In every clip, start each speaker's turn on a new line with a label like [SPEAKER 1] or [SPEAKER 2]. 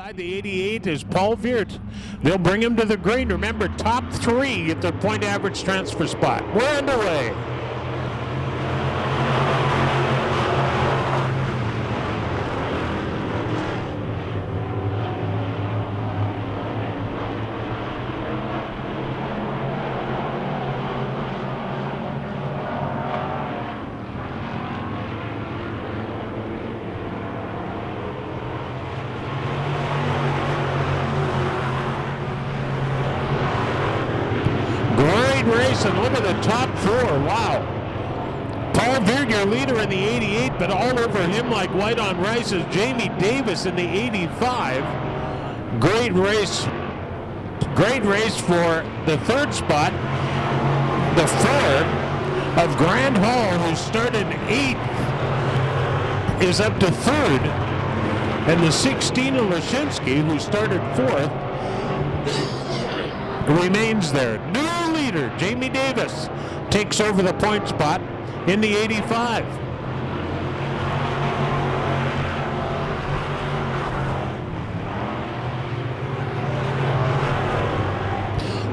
[SPEAKER 1] inside the 88 is Paul Veert. They'll bring him to the green. Remember, top 3 at their point average transfer spot. We're underway. Race, and look at the top 4. Wow. Paul Veert, your leader in the 88, but all over him like white on rice is Jamie Davis in the 85. Great race for the 3rd spot. The 4 of Grant Hall, who started 8th, is up to 3rd. And the 16 of Lashinsky, who started 4th, remains there. New leader, Jamie Davis, takes over the point spot in the 85.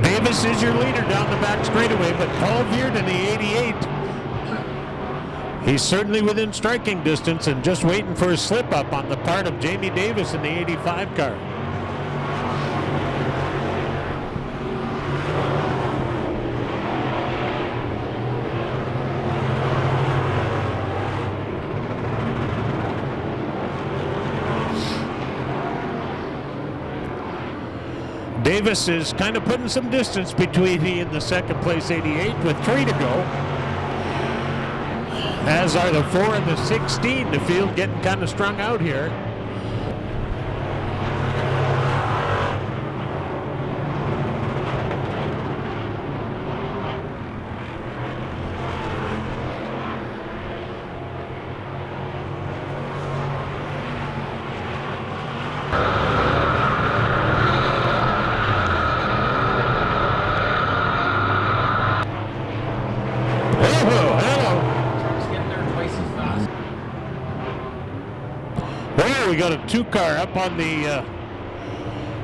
[SPEAKER 1] Davis is your leader down the back straightaway, but Paul Veert in the 88. He's certainly within striking distance and just waiting for a slip up on the part of Jamie Davis in the 85 car. Davis is kind of putting some distance between he and the 2nd place 88 with 3 to go. As are the 4 and the 16. The field getting kind of strung out here. We got a 2 car up on the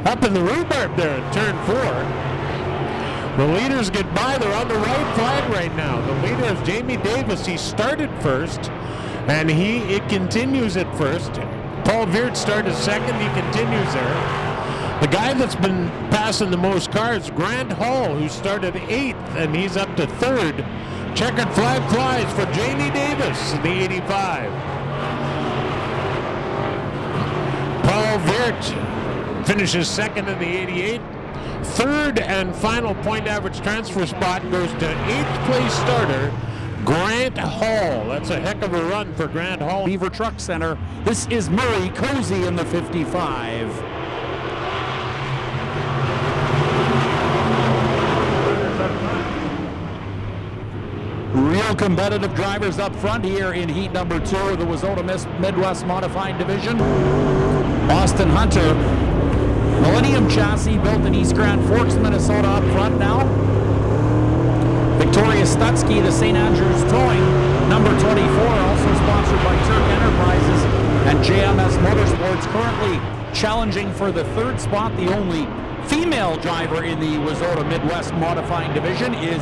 [SPEAKER 1] up in the rhubarb there at turn 4. The leaders get by. They're on the right flag right now. The leader is Jamie Davis. He started 1st, and it continues at 1st. Paul Veert started 2nd. He continues there. The guy that's been passing the most cars, Grant Hall, who started 8th, and he's up to 3rd. Checkered flag flies for Jamie Davis in the 85. Paul Veert finishes 2nd in the 88. 3rd and final point average transfer spot goes to 8th place starter Grant Hall. That's a heck of a run for Grant Hall.
[SPEAKER 2] Beaver Truck Center. This is Murray Cozy in the 55. Real competitive drivers up front here in heat number 2 of the Wissota Midwest Modified Division. Austin Hunter, Millennium chassis built in East Grand Forks, Minnesota up front now. Victoria Stutsky, the St. Andrews Towing, number 24, also sponsored by Turk Enterprises and JMS Motorsports, currently challenging for the 3rd spot. The only female driver in the Wissota Midwest Modifying Division is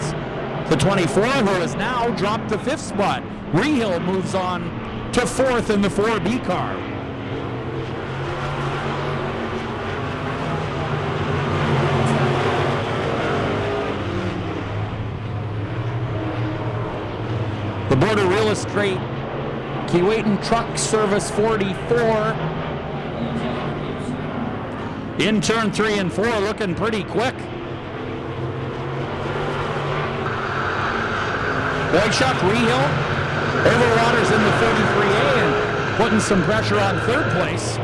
[SPEAKER 2] the 24, who has now dropped to 5th spot. Rehill moves on to 4th in the 4B car. The Border Real Estate Keewatin Truck Service 44 in turn 3 and 4, looking pretty quick. Boychuk, Rehill, Overwaters in the 33A and putting some pressure on 3rd place.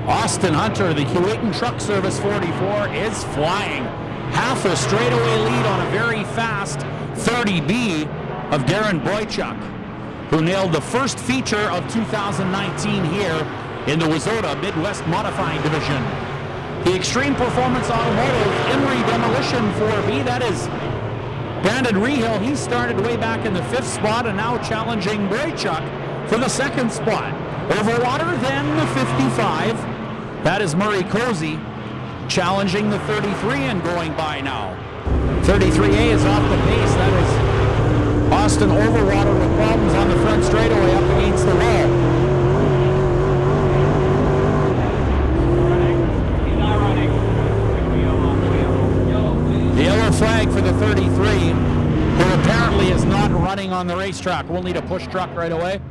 [SPEAKER 2] Austin Hunter, the Keewatin Truck Service 44, is flying. Half a straightaway lead on a very fast 30B of Darren Boychuk. who nailed the first feature of 2019 here in the Wissota Midwest Modifying Division. The Extreme Performance Automotive Emery Demolition 4B, that is Brandon Rehill. He started way back in the 5th spot and now challenging Boychuk for the 2nd spot. Over water then the 55. That is Murray Cozy challenging the 33 and going by now. 33A is off the pace. That is Austin Overwater with problems on the front straightaway up against the wall. The yellow flag for the 33, who apparently is not running on the racetrack. We'll need a push truck right away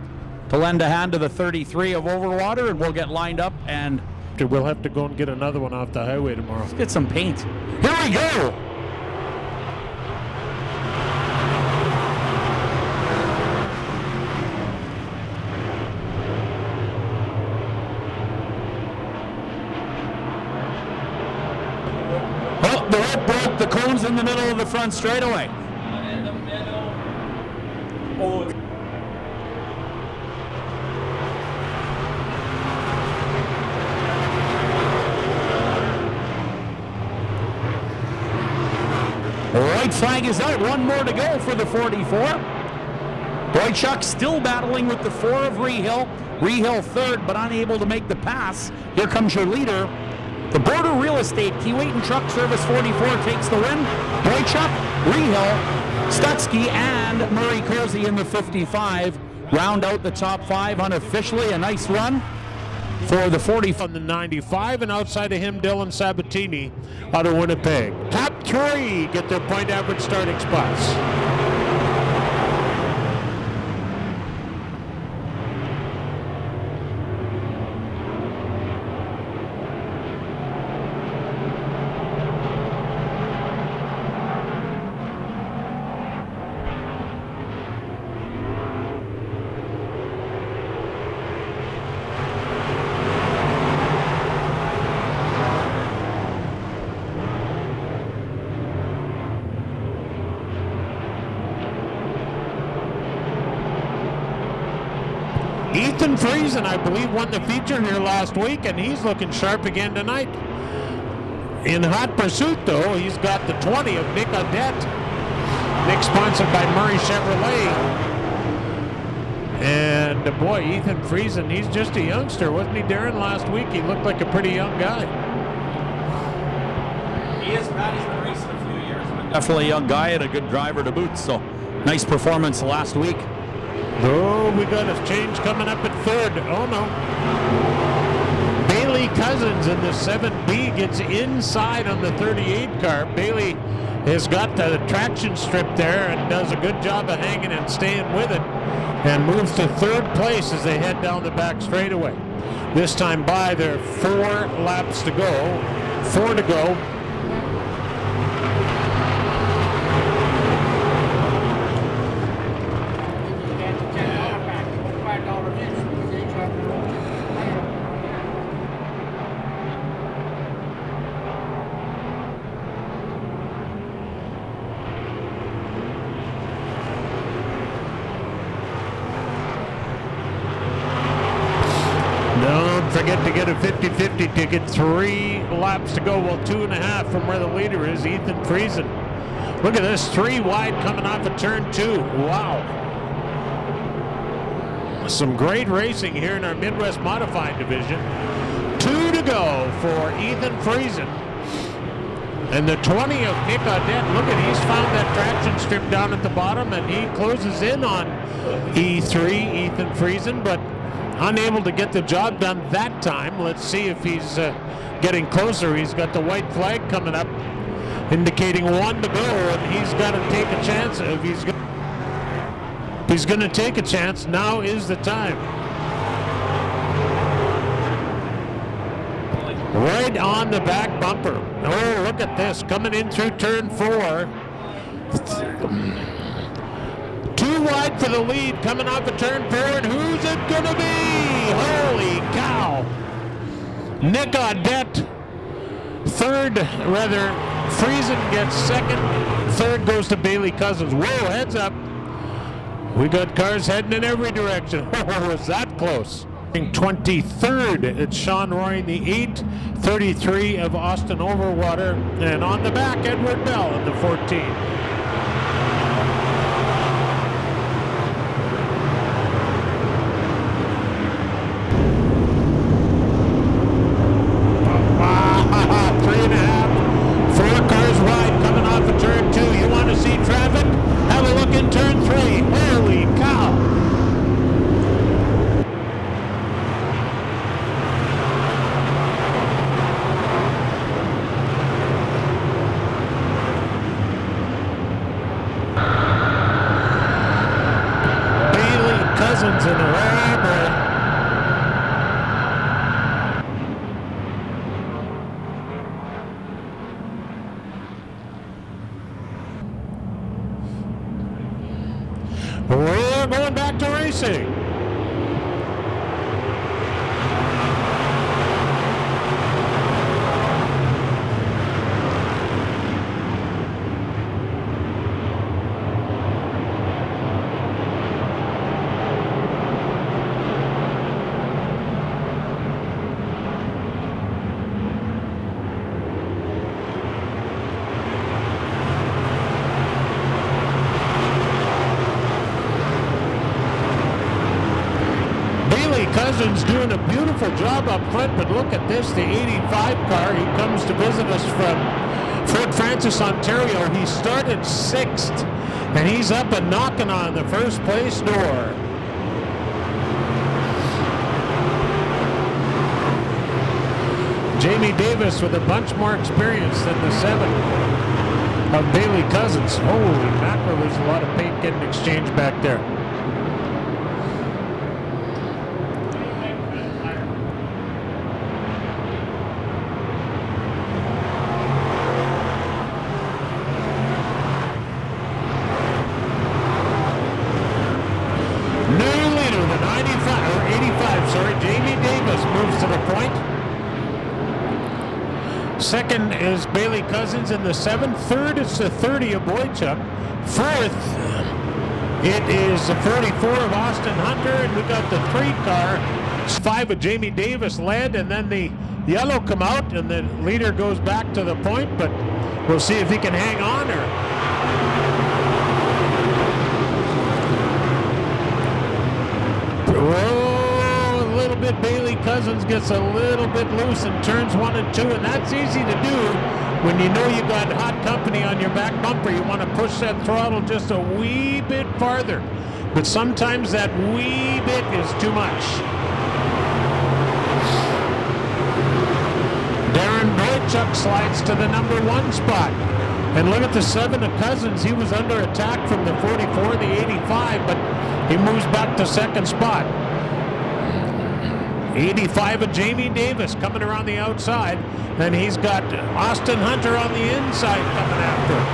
[SPEAKER 2] to lend a hand to the 33 of Overwater, and we'll get lined up, and
[SPEAKER 1] we'll have to go and get another one off the highway tomorrow.
[SPEAKER 2] Let's get some paint. Here we go! Oh, the whip broke the cones in the middle of the front straightaway.
[SPEAKER 3] In the middle. Oh.
[SPEAKER 2] The white flag is out. One more to go for the 44. Boychuk still battling with the 4 of Rehill. Rehill 3rd, but unable to make the pass. Here comes your leader. The Border Real Estate Keewatin and Truck Service 44 takes the win. Boychuk, Rehill, Stutsky, and Murray Cozy in the 55 round out the top 5 unofficially. A nice run for the 40
[SPEAKER 1] on the 95, and outside of him, Dylan Sabatini out of Winnipeg. Top 3 get their point average starting spots. Ethan Friesen, I believe, won the feature here last week, and he's looking sharp again tonight. In hot pursuit, though, he's got the 20 of Nick Audette. Nick sponsored by Murray Chevrolet. And boy, Ethan Friesen, he's just a youngster, wasn't he, Darren? Last week, he looked like a pretty young guy.
[SPEAKER 3] He is, Pat. He's been racing a few years.
[SPEAKER 2] Definitely a young guy and a good driver to boot, so nice performance last week.
[SPEAKER 1] Oh, we got a change coming up at 3rd. Oh, no. Bailey Cousins in the 7B gets inside on the 38 car. Bailey has got the traction strip there and does a good job of hanging and staying with it, and moves to 3rd place as they head down the back straightaway. This time by, there are 4 laps to go. 4 to go. Don't forget to get a 50-50 ticket. 3 laps to go. Well, 2.5 from where the leader is, Ethan Friesen. Look at this, 3 wide coming off of turn 2. Wow. Some great racing here in our Midwest Modified Division. 2 to go for Ethan Friesen. And the 20 of Nick Audette. Look at, he's found that traction strip down at the bottom, and he closes in on E3, Ethan Friesen, but unable to get the job done that time. Let's see if he's getting closer. He's got the white flag coming up, indicating 1 to go, and he's got to take a chance. If he's going to take a chance, now is the time. Right on the back bumper. Oh, look at this, coming in through turn 4. 2 wide for the lead, coming off a turn 4, and who's it gonna be? Holy cow! Nick Audette, 3rd, rather, Friesen gets 2nd, 3rd goes to Bailey Cousins. Whoa, heads up. We got cars heading in every direction. Oh, was that close? 23rd, it's Sean Roy in the 8, 33 of Austin Overwater, and on the back, Edward Bell in the 14. Cousins in the rubber. We're going back to racing. Cousins doing a beautiful job up front, but look at this, the 85 car. He comes to visit us from Fort Francis, Ontario. He started 6th, and he's up and knocking on the first place door. Jamie Davis with a bunch more experience than the 7 of Bailey Cousins. Holy mackerel, there's a lot of paint getting exchanged back there. Jamie Davis moves to the point. Second is Bailey Cousins in the 7. Third is the 30 of Boychuk. Fourth, it is the 44 of Austin Hunter, and we got the 3 car. 5 of Jamie Davis led, and then the yellow come out, and the leader goes back to the point, but we'll see if he can hang on or. Bailey Cousins gets a little bit loose in turns 1 and 2, and that's easy to do when you know you got hot company on your back bumper. You want to push that throttle just a wee bit farther, but sometimes that wee bit is too much. Darren Boychuk slides to the number 1 spot, and look at the 7 of Cousins. He was under attack from the 44, the 85, but he moves back to 2nd spot. 85 of Jamie Davis coming around the outside. Then he's got Austin Hunter on the inside coming after him.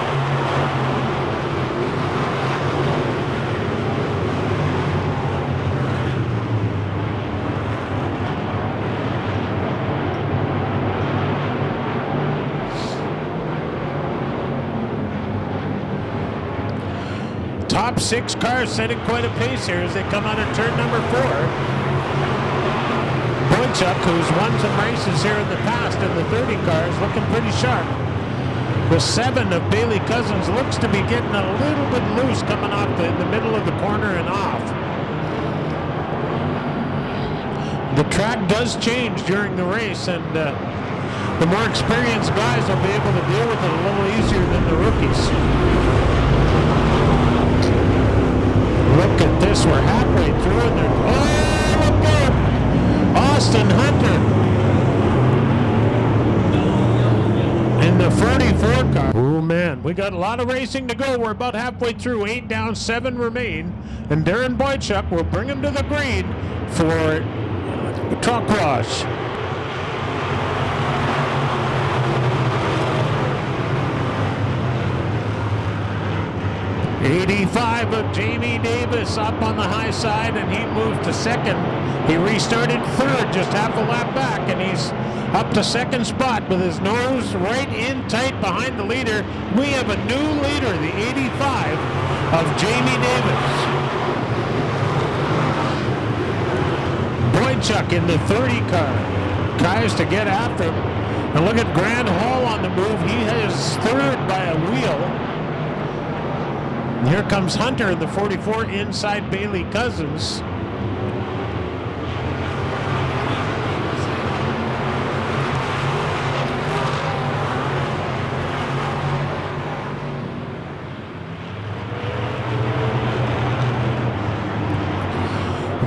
[SPEAKER 1] Top 6 cars setting quite a pace here as they come out of turn number 4. Boychuk, who's won some races here in the past in the 30 cars, looking pretty sharp. The 7 of Bailey Cousins looks to be getting a little bit loose coming off in the middle of the corner and off. The track does change during the race, and the more experienced guys will be able to deal with it a little easier than the rookies. Look at this, we're halfway through and they're, oh, look there! Austin Hunter in the 44 car. Oh man, we got a lot of racing to go. We're about halfway through. 8 down, 7 remain. And Darren Boychuk will bring him to the green for truck wash. 85 of Jamie Davis up on the high side, and he moved to 2nd. He restarted 3rd, just half a lap back, and he's up to 2nd spot with his nose right in tight behind the leader. We have a new leader, the 85 of Jamie Davis. Boychuk in the 30 car. Tries to get after him. And look at Grant Hall on the move. He is third by a wheel. And here comes Hunter in the 44 inside Bailey Cousins.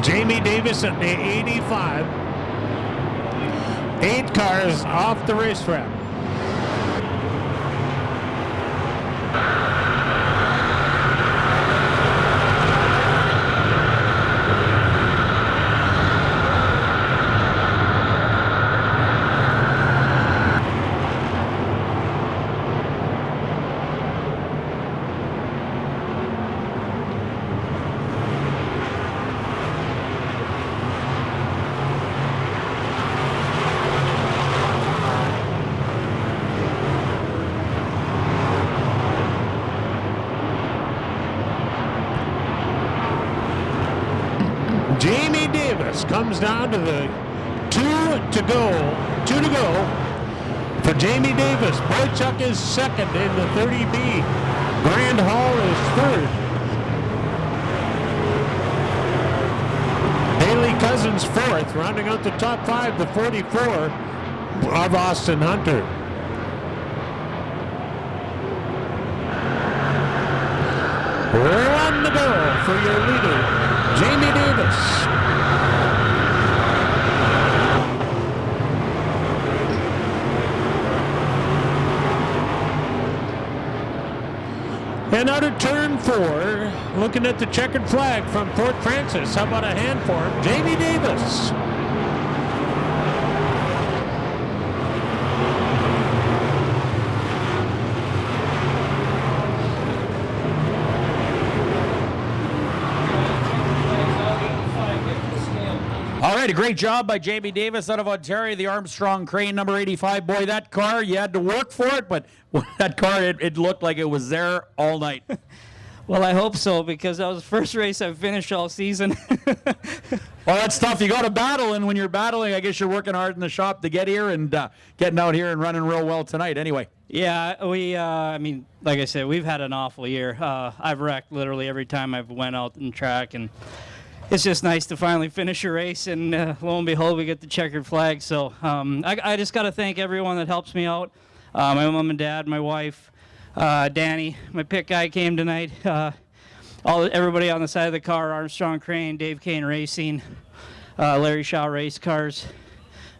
[SPEAKER 1] Jamie Davis at the 85. 8 cars off the racetrack. Jamie Davis comes down to the 2 to go for Jamie Davis. Boychuk is second in the 30B. Grand Hall is third. Bailey Cousins fourth, rounding out the top 5, the 44 of Austin Hunter. One to go for your leader, Jamie Davis. And out of turn 4, looking at the checkered flag from Fort Francis. How about a hand for him? Jamie Davis.
[SPEAKER 2] All right, a great job by Jamie Davis out of Ontario, the Armstrong Crane number 85. Boy, that car, you had to work for it, but that car, it looked like it was there all night.
[SPEAKER 4] Well, I hope so, because that was the first race I've finished all season.
[SPEAKER 2] Well, that's tough. You got to battle, and when you're battling, I guess you're working hard in the shop to get here and getting out here and running real well tonight anyway.
[SPEAKER 4] Yeah, I mean, like I said, we've had an awful year. I've wrecked literally every time I've went out in track, and it's just nice to finally finish a race, and lo and behold, we get the checkered flag. So I just got to thank everyone that helps me out. My mom and dad, my wife, Danny, my pit guy came tonight. Everybody on the side of the car, Armstrong Crane, Dave Kane Racing, Larry Shaw Race Cars.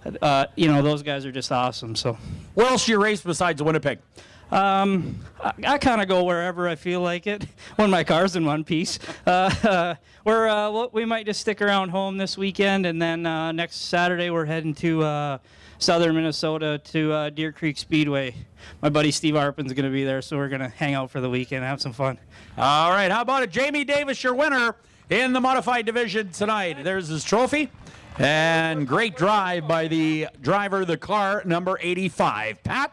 [SPEAKER 4] Those guys are just awesome. So,
[SPEAKER 2] where else do you race besides Winnipeg?
[SPEAKER 4] I kind of go wherever I feel like it when my car's in one piece. We might just stick around home this weekend, and then next Saturday we're heading to southern Minnesota to Deer Creek Speedway. My buddy Steve Arpin's going to be there, so we're going to hang out for the weekend and have some fun.
[SPEAKER 2] All right, how about it? Jamie Davis, your winner in the modified division tonight. There's his trophy, and great drive by the driver of the car, number 85. Pat?